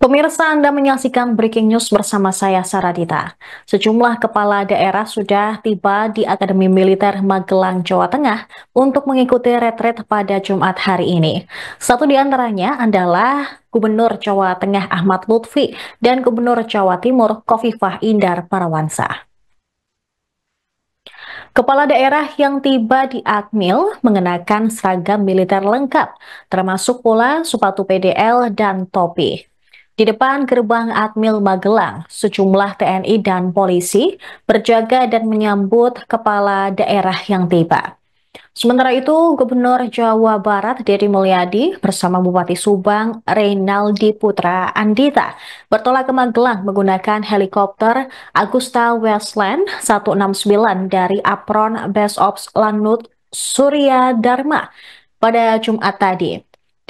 Pemirsa, Anda menyaksikan Breaking News bersama saya, Saradita. Sejumlah kepala daerah sudah tiba di Akademi Militer Magelang, Jawa Tengah untuk mengikuti retret pada Jumat hari ini. Satu di antaranya adalah Gubernur Jawa Tengah Ahmad Lutfi dan Gubernur Jawa Timur Khofifah Indar Parawansa. Kepala daerah yang tiba di Akmil mengenakan seragam militer lengkap, termasuk pula sepatu PDL dan topi. Di depan gerbang Akmil Magelang, sejumlah TNI dan polisi berjaga dan menyambut kepala daerah yang tiba. Sementara itu, Gubernur Jawa Barat Deddy Mulyadi bersama Bupati Subang Reynaldi Putra Andita bertolak ke Magelang menggunakan helikopter Agusta Westland 169 dari Apron Base Ops Lanut Surya Dharma pada Jumat tadi.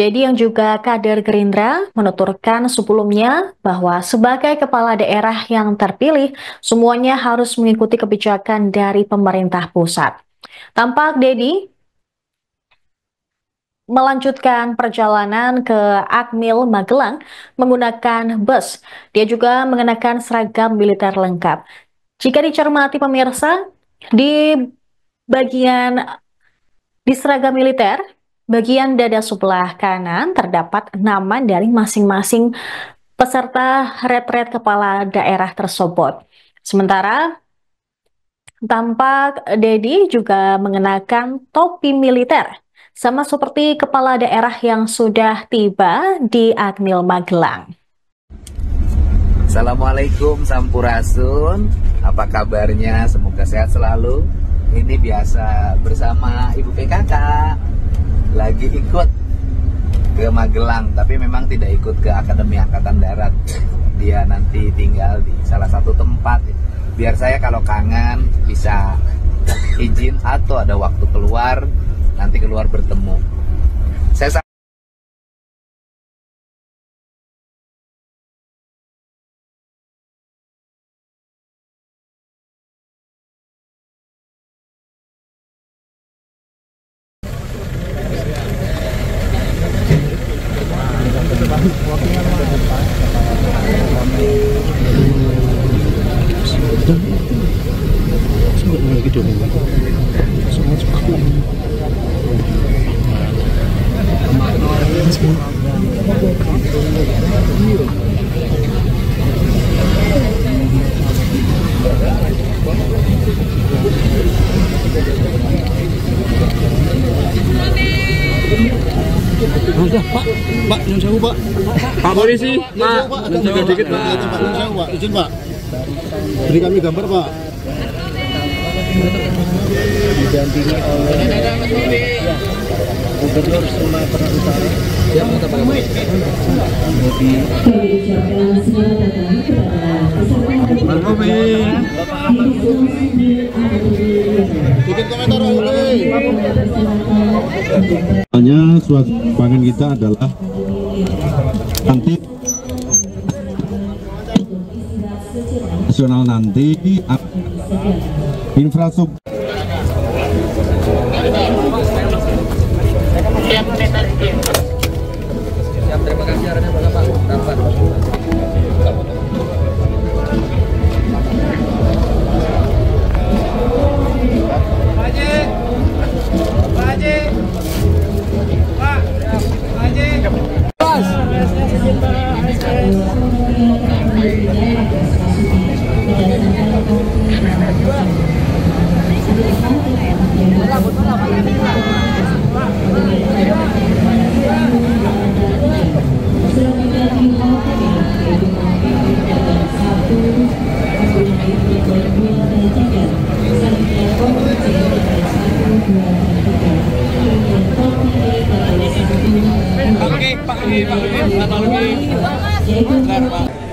Deddy yang juga kader Gerindra menuturkan sebelumnya bahwa sebagai kepala daerah yang terpilih, semuanya harus mengikuti kebijakan dari pemerintah pusat. Tampak Deddy melanjutkan perjalanan ke Akmil Magelang menggunakan bus. Dia juga mengenakan seragam militer lengkap. Jika dicermati pemirsa, di bagian di seragam militer, bagian dada sebelah kanan terdapat nama dari masing-masing peserta retret kepala daerah tersebut. Sementara tampak Deddy juga mengenakan topi militer, sama seperti kepala daerah yang sudah tiba di Akmil Magelang. Assalamualaikum Sampurasun, apa kabarnya? Semoga sehat selalu. Ini biasa bersama Ibu PKK, lagi ikut ke Magelang, tapi memang tidak ikut ke Akademi Angkatan Darat. Dia nanti tinggal di salah satu tempat. Biar saya kalau kangen bisa izin atau ada waktu keluar, nanti keluar bertemu. Saya Pak, nyun sewu Pak. Pak Polisi, Pak, nyun dikit Pak. Nyun sewu Pak, izin Pak. Beri kami gambar Pak. Didampingi oleh Gubernur Sumatera Utara. Siap, Pak. Bikin komentar Hanya suatu pangan kita adalah nanti nasional nanti infrastruktur. terima kasih arahnya Bapak.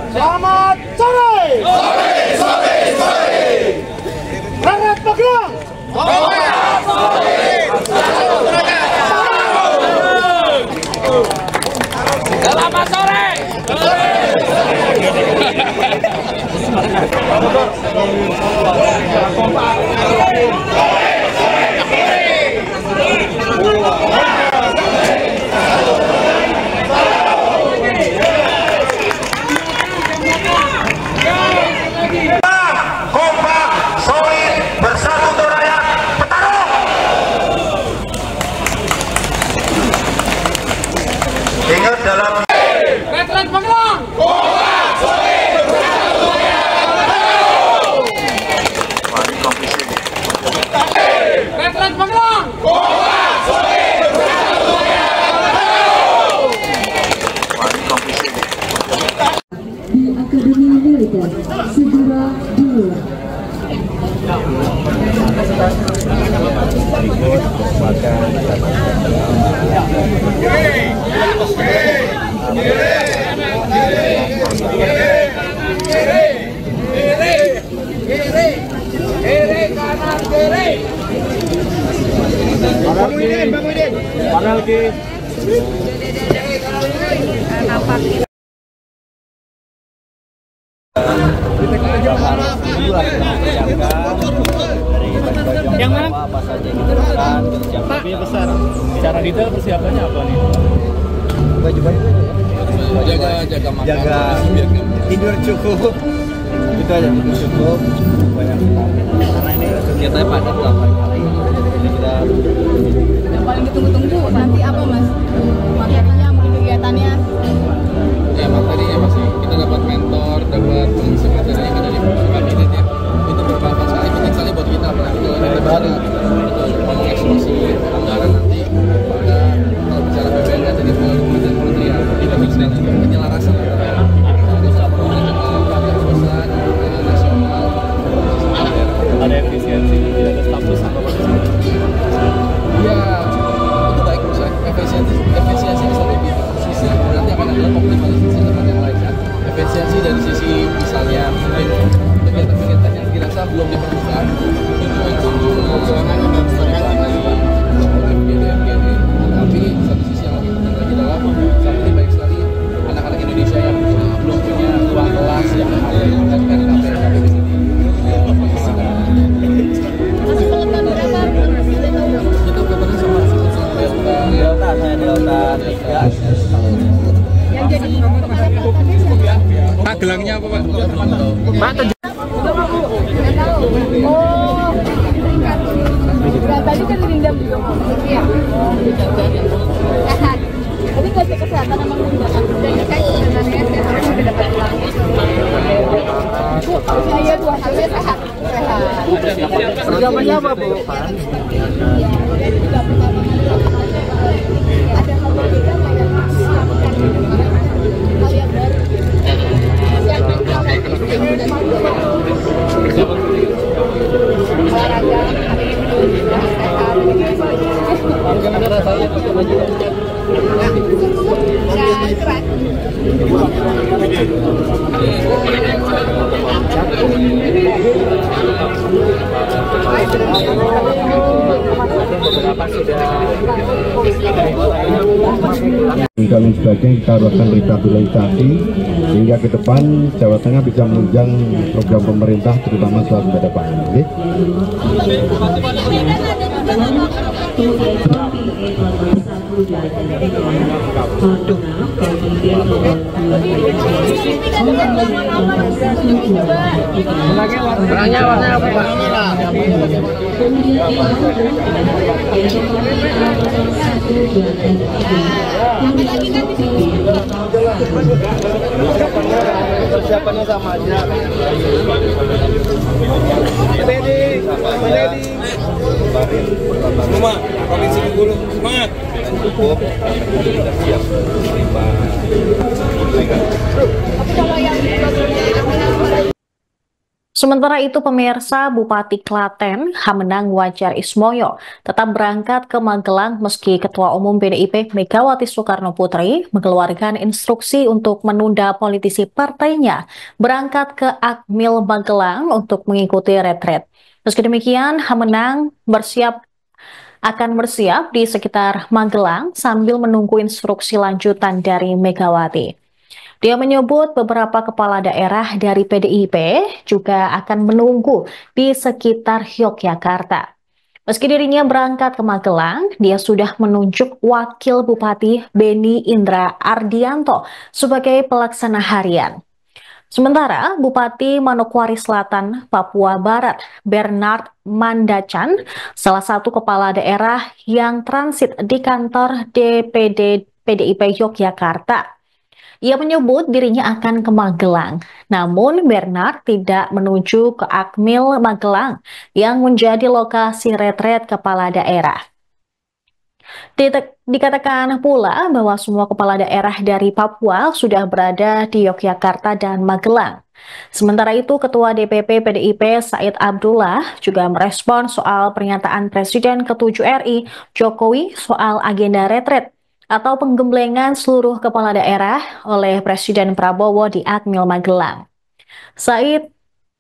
Selamat sore. Sore. Retret Magelang. Selamat sore. sudah segera dimulai. Yang mana? Apa saja yang kita lakukan, Pak, besar. Secara detail persiapannya apa nih? Baju-baju jaga makan, jaga tidur cukup. Itu aja, tidur cukup. Banyak karena ini kegiatannya padat 8 hari. Jadi kita yang paling ditunggu-tunggu nanti apa Mas? Materinya, mungkin kegiatannya? ya materinya masih kita dapat mentor, dapat pengisi materi yang ada di kabinet ya. Itu bermanfaat sekali, penting sekali buat kita. Apalagi kalau kita bicara ngomong eksekusi anggaran nanti, maka kalau bicara BPN kan jadi kementerian. Jadi penting sekali penyelarasan antara pusat, nasional, ada efisiensi, tidak ada status apa ya, itu baik menurut saya. Efisiensi bisa lebih sisi, nanti akan ada optimalisasi tempat yang lain kan. Efisiensi dari sisi misalnya mungkin kegiatan-kegiatan yang dirasa belum diperlukan itu tapi satu sisi yang lebih penting lagi adalah saat ini baik sekali anak-anak Indonesia yang belum punya ruang kelas yang ada dan RKP di sini. Kita berapa sama Delta, saya Delta 3. Yang jadi Pak, gelangnya apa Pak? Pak, oh, nah, tadi kan direndam juga. Iya. Sehat. Jadi nggak cek kesehatan emang menggunakan dan saya sebenarnya sehat udah dapat uang. Saya 2 hari sehat. Perjamannya apa Bu? Iya, dan juga pertama ada hal berbeda kayak hal yang baru. Olahraga, hari ini sehat. Bagaimana rasanya Ya, keren. dan lain sebagainya kita lakukan rehabilitasi hingga ke depan Jawa Tengah bisa menunjang program pemerintah terutama swasembada pangan. Okay? Warnanya apa Pak? Persiapannya sama aja. Rumah Provinsi Bengkulu, semangat. Cukup, sudah siap menerima. Sementara itu, pemirsa, Bupati Klaten, Hamenang Wajar Ismoyo, tetap berangkat ke Magelang meski Ketua Umum PDIP Megawati Soekarno Putri mengeluarkan instruksi untuk menunda politisi partainya berangkat ke Akmil Magelang untuk mengikuti retret. Meski demikian, Hamenang akan bersiap di sekitar Magelang sambil menunggu instruksi lanjutan dari Megawati. Dia menyebut beberapa kepala daerah dari PDIP juga akan menunggu di sekitar Yogyakarta. Meski dirinya berangkat ke Magelang, dia sudah menunjuk Wakil Bupati Beni Indra Ardianto sebagai pelaksana harian. Sementara Bupati Manokwari Selatan, Papua Barat, Bernard Mandacan, salah satu kepala daerah yang transit di kantor DPD PDIP Yogyakarta. Ia menyebut dirinya akan ke Magelang, namun Bernard tidak menuju ke Akmil Magelang yang menjadi lokasi retret kepala daerah. Dikatakan pula bahwa semua kepala daerah dari Papua sudah berada di Yogyakarta dan Magelang. Sementara itu, Ketua DPP PDIP Said Abdullah juga merespon soal pernyataan Presiden ke-7 RI Jokowi soal agenda retret atau penggemblengan seluruh kepala daerah oleh Presiden Prabowo di Akmil Magelang. Said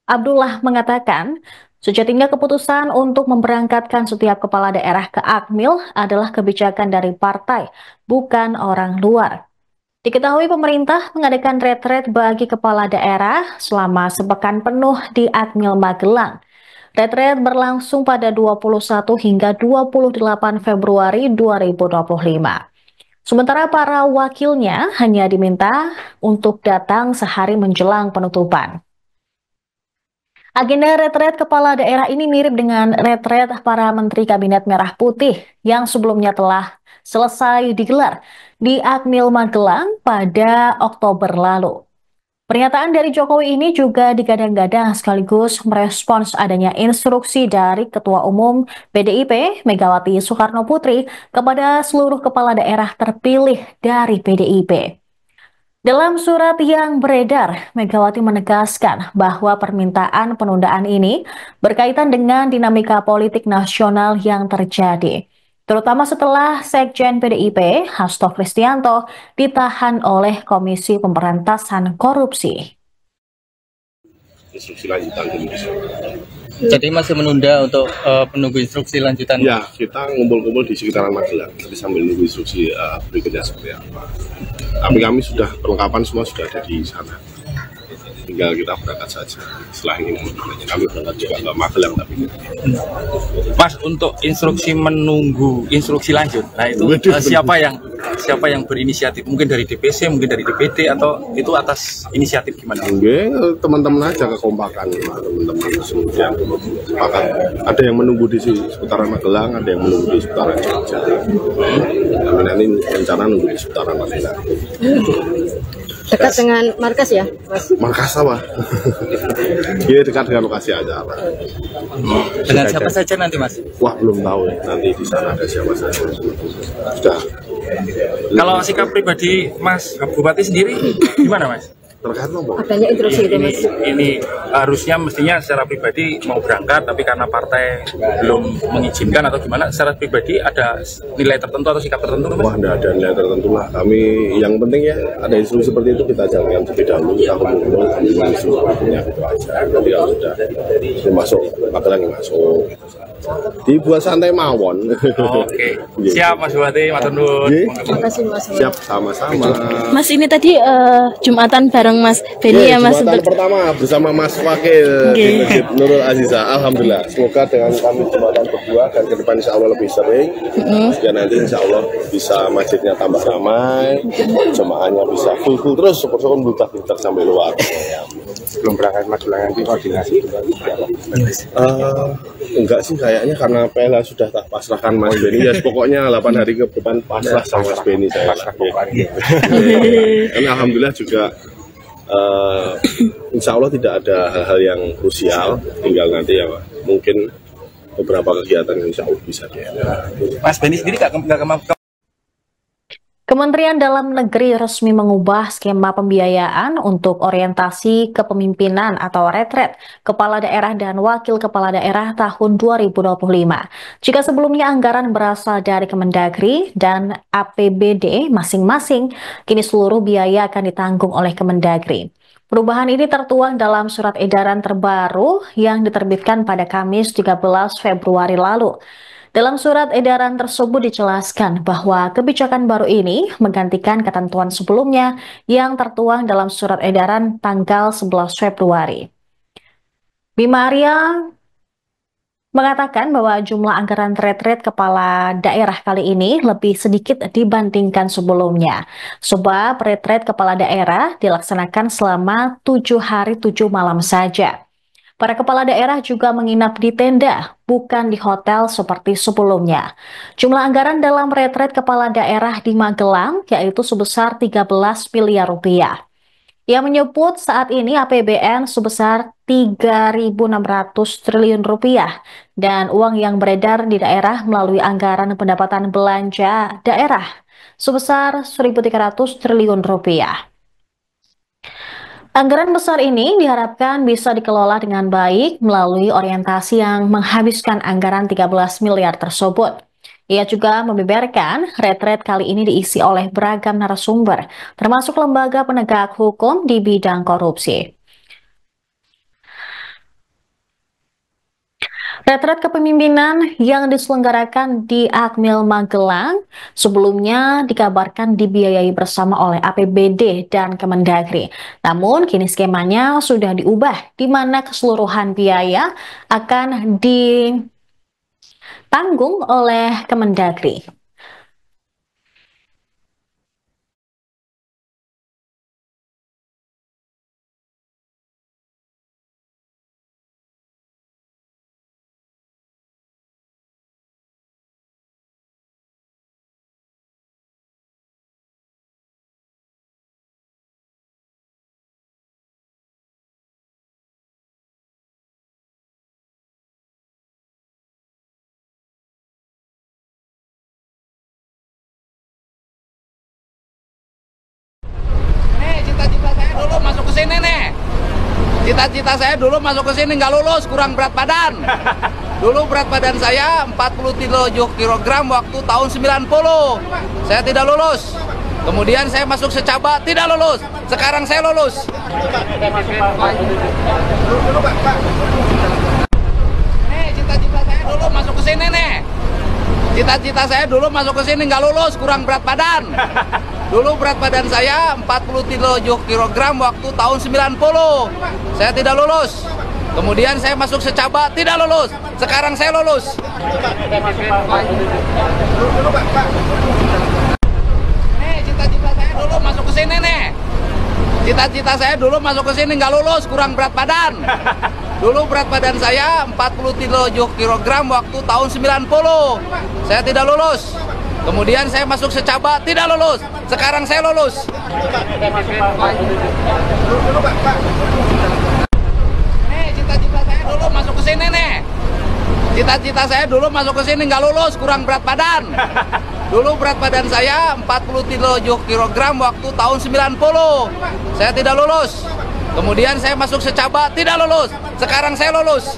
Abdullah mengatakan, sejatinya keputusan untuk memberangkatkan setiap kepala daerah ke Akmil adalah kebijakan dari partai, bukan orang luar. Diketahui pemerintah mengadakan retret bagi kepala daerah selama sepekan penuh di Akmil Magelang. Retret berlangsung pada 21 hingga 28 Februari 2025. Sementara para wakilnya hanya diminta untuk datang sehari menjelang penutupan. Agenda retret kepala daerah ini mirip dengan retret para Menteri Kabinet Merah Putih yang sebelumnya telah selesai digelar di Akmil Magelang pada Oktober lalu. Pernyataan dari Jokowi ini juga digadang-gadang sekaligus merespons adanya instruksi dari Ketua Umum PDIP Megawati Soekarno Putri kepada seluruh kepala daerah terpilih dari PDIP. Dalam surat yang beredar, Megawati menegaskan bahwa permintaan penundaan ini berkaitan dengan dinamika politik nasional yang terjadi, terutama setelah Sekjen PDIP, Hasto Kristianto, ditahan oleh Komisi Pemberantasan Korupsi. Instruksi lanjutan dulu. Jadi masih menunda untuk menunggu instruksi lanjutan? Ya, kita ngumpul-ngumpul di sekitaran Magelang, tapi sambil nunggu instruksi berikutnya seperti apa. Tapi kami sudah, perlengkapan semua sudah ada di sana. Tinggal kita berangkat saja. Setelah ini kami berangkat juga ke Magelang. Tapi Mas, untuk instruksi menunggu instruksi lanjut, nah itu siapa yang berinisiatif? Mungkin dari DPC, mungkin dari DPD, atau itu atas inisiatif gimana? enggak, teman-teman aja kekompakan, teman-teman semuanya sepakat. Ada yang menunggu di seputaran Magelang, ada yang menunggu di seputaran Jogja. Kami nanti rencana nunggu di seputaran Magelang. Dekat dengan markas ya, Mas? Markas apa? Dia dekat dengan lokasi acara. Dengan siapa saja nanti, Mas? Wah, belum tahu ya. Nanti di sana ada siapa saja. Sudah. Kalau sikap pribadi Mas Bupati sendiri gimana, Mas? Terkait apa? Adanya instruksi itu, Mas. Ini harusnya mestinya secara pribadi mau berangkat, tapi karena partai belum mengizinkan atau gimana, secara pribadi ada nilai tertentu atau sikap tertentu, Mas? Wah, tidak ada nilai tertentu lah. Kami yang penting ya ada instruksi seperti itu kita jalankan terlebih dahulu. Kita kumpul kami instruksinya gitu aja. Nanti kalau sudah masuk Magelang masuk. Dibuat santai mawon. Oke. Siap, Mas Bupati, matur nuwun. Terima kasih, Mas. Siap, sama-sama. Mas, ini tadi Jumatan bareng Mas Beni ya, Mas. Jumatan pertama bersama Mas Wakil di Masjid Nurul Aziza. Alhamdulillah. Semoga dengan kami Jumatan kedua dan ke depan insya Allah lebih sering. Dan nanti insya Allah bisa masjidnya tambah ramai, jemaahnya bisa full terus, syukur-syukur budak-budak sampai luar. Belum berangkat Magelang nanti koordinasi Enggak sih kayaknya karena PLH sudah tak pasrahkan Mas Beni ya, pokoknya 8 hari ke depan pasrah sama Mas Beni saya. Dan alhamdulillah juga insya Allah tidak ada hal-hal yang krusial, tinggal nanti ya mungkin beberapa kegiatan yang insya Allah bisa Mas Beni sendiri nggak Kementerian Dalam Negeri resmi mengubah skema pembiayaan untuk orientasi kepemimpinan atau retret Kepala Daerah dan Wakil Kepala Daerah tahun 2025. Jika sebelumnya anggaran berasal dari Kemendagri dan APBD masing-masing, kini seluruh biaya akan ditanggung oleh Kemendagri. Perubahan ini tertuang dalam surat edaran terbaru yang diterbitkan pada Kamis 13 Februari lalu. Dalam surat edaran tersebut dijelaskan bahwa kebijakan baru ini menggantikan ketentuan sebelumnya yang tertuang dalam surat edaran tanggal 11 Februari. Bima Arya mengatakan bahwa jumlah anggaran retret kepala daerah kali ini lebih sedikit dibandingkan sebelumnya. Sebab retret kepala daerah dilaksanakan selama 7 hari 7 malam saja. Para kepala daerah juga menginap di tenda, bukan di hotel seperti sebelumnya. Jumlah anggaran dalam retret kepala daerah di Magelang yaitu sebesar 13 miliar rupiah. Ia menyebut saat ini APBN sebesar 3.600 triliun rupiah dan uang yang beredar di daerah melalui anggaran pendapatan belanja daerah sebesar 1.300 triliun rupiah. Anggaran besar ini diharapkan bisa dikelola dengan baik melalui orientasi yang menghabiskan anggaran 13 miliar tersebut. Ia juga membeberkan retret kali ini diisi oleh beragam narasumber, termasuk lembaga penegak hukum di bidang korupsi. Retret kepemimpinan yang diselenggarakan di Akmil Magelang sebelumnya dikabarkan dibiayai bersama oleh APBD dan Kemendagri. Namun kini skemanya sudah diubah di mana keseluruhan biaya akan ditanggung oleh Kemendagri. Cita-cita saya dulu masuk ke sini nggak lulus, kurang berat badan. Dulu berat badan saya 47 kg waktu tahun 90. Saya tidak lulus. Kemudian saya masuk secaba, tidak lulus. Sekarang saya lulus. Cita-cita saya dulu masuk ke sini nih. Cita-cita saya dulu masuk ke sini nggak lulus, kurang berat badan. Dulu berat badan saya 47 kg waktu tahun 90. Saya tidak lulus. Kemudian saya masuk secaba, tidak lulus. Sekarang saya lulus. Cita-cita saya dulu masuk ke sini nih. Cita-cita saya dulu masuk ke sini nggak lulus, kurang berat badan. Dulu berat badan saya 47 kg waktu tahun 90. Saya tidak lulus. Kemudian saya masuk secaba, tidak lulus. Sekarang saya lulus. Cita-cita saya dulu masuk ke sini nih. Cita-cita saya dulu masuk ke sini nggak lulus, kurang berat badan. Dulu berat badan saya 47 kg waktu tahun 90. Saya tidak lulus. Kemudian saya masuk secaba, tidak lulus. Sekarang saya lulus.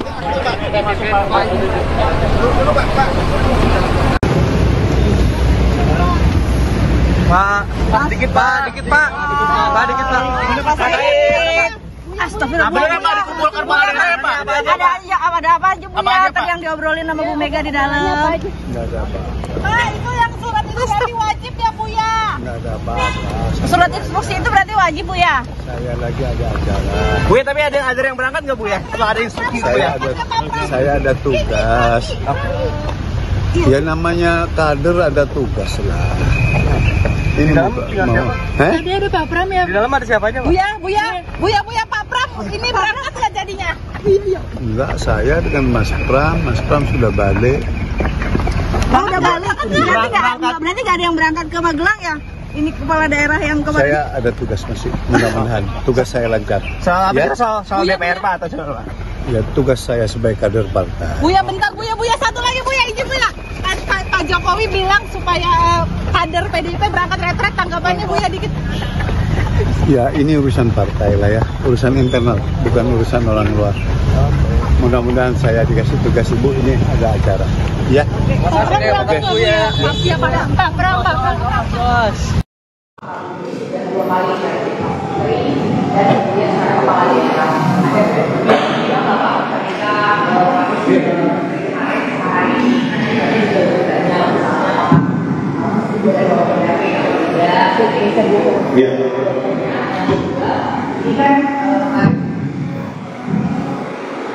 Pak, dikit Pak, dikit Pak. Pak, dikit Pak. Astagfirullah. Beneran Pak dikumpulkan Pak, ada apa? Ada apa aja Bu ya? Yang diobrolin sama Bu Mega di dalam. Nggak ada apa-apa. Pak, itu yang surat itu berarti wajib ya Bu ya? Nggak ada apa-apa. Surat instruksi itu berarti wajib Bu ya? Saya lagi ada acara. Bu ya, tapi ada yang berangkat nggak Bu ya? Kalau ada instruksi Bu ya? Saya ada tugas. Ya namanya kader ada tugas lah. Ini mau. Tadi ada Pak Pram ya? Di dalam ada siapa aja Pak? Buya Pak Pram, ini berangkat nggak jadinya? Enggak, saya dengan Mas Pram. Mas Pram sudah balik. Oh, udah balik. Berarti nggak ada yang berangkat ke Magelang ya? Ini kepala daerah yang kemarin. Saya ada tugas masih, mudah-mudahan tugas saya lancar. Soal ya? soal DPR Pak atau soal Pak? Ya tugas saya sebagai kader partai. Buya bentar Buya satu lagi Buya, izin Buya. Pak Jokowi bilang supaya kader PDIP berangkat retret, tanggapannya Buya dikit. Ya ini urusan partai lah ya, urusan internal, bukan urusan orang luar. Mudah-mudahan saya dikasih tugas Ibu, ini ada acara. Ya. Siapa ada? Pak Pram. Bos.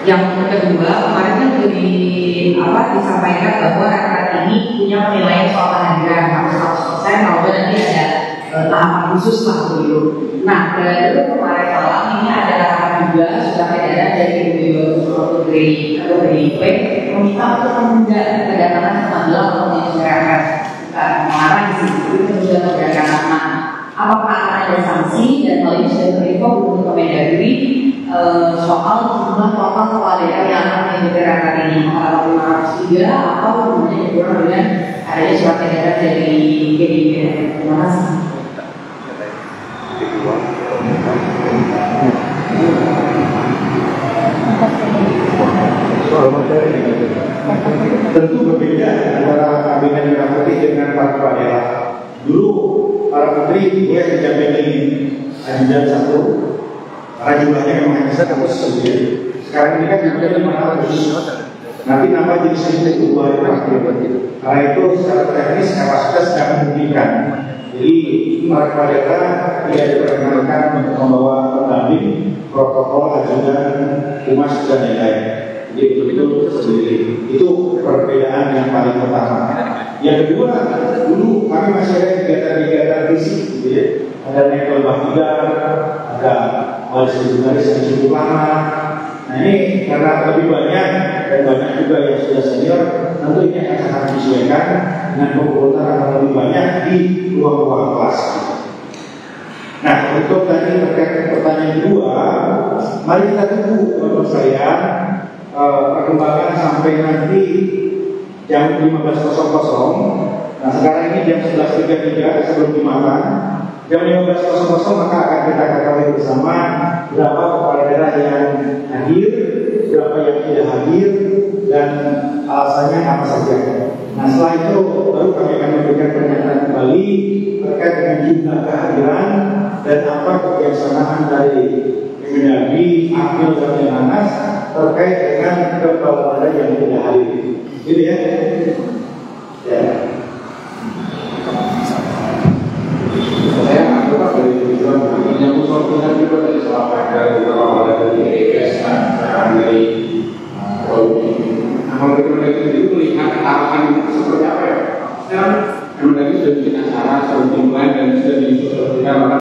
Yang kedua, kemarin kan disampaikan bahwa retret ini punya penilaian soal kehadiran sampai 100%, kalau nanti ada tahapan khusus lah begitu. Nah, dari kemarin malam ini ada tahapan juga sudah edaran dari Putri atau PDIP meminta untuk menunda kedatangan ke Magelang untuk menyesuaikan melarang di situ itu sudah terjadi. Apakah akan ada sanksi dan hal ini sudah terinfo untuk Kemendagri soal jumlah total kepala daerah yang akan mengikuti retret ini, apakah 503 atau kemudian kurang dengan adanya surat edaran dari PDIP. Terima kasih. Tapi boleh dijamin ajudan satu, karena jumlahnya memang hanya 100 gitu. Sekarang ini kan ada 500. Nanti nama jenis itu 2 gitu. Karena itu secara teknis kapasitas tidak memungkinkan. Jadi para data tidak diperkenankan untuk membawa pendamping protokol ajudan humas dan lain-lain. Jadi itu sendiri. Itu perbedaan yang paling pertama. Yang kedua, dulu kami masih ada kegiatan-kegiatan fisik, gitu ya. Ada naik lembah tiga, ada baris yang cukup lama. Nah ini karena lebih banyak dan banyak juga yang sudah senior, tentu ini akan sangat disesuaikan dengan pengumpulan akan lebih banyak di ruang-ruang kelas. Nah untuk tadi terkait pertanyaan kedua, mari kita tunggu menurut saya perkembangan sampai nanti jam 15.00. Nah sekarang ini jam 11.33 sebelum dimakan. Jam 15.00 maka akan kita ketahui bersama berapa kepala daerah yang hadir, berapa yang tidak hadir, dan alasannya apa saja. Nah setelah itu baru kami akan memberikan pernyataan kembali terkait dengan jumlah kehadiran dan apa kebijaksanaan dari Kemendagri, Akmil dan Menhanas terkait dengan kepala daerah yang tidak hadir. Gitu ya. Ya. Saya anggap dari tujuan yang usul-usul juga dari salah ada beberapa dari EKS dari Kemendagri itu melihat arahan seperti apa ya? Sekarang Kemendagri sudah bikin acara, sudah dimulai dan sudah disosialisasikan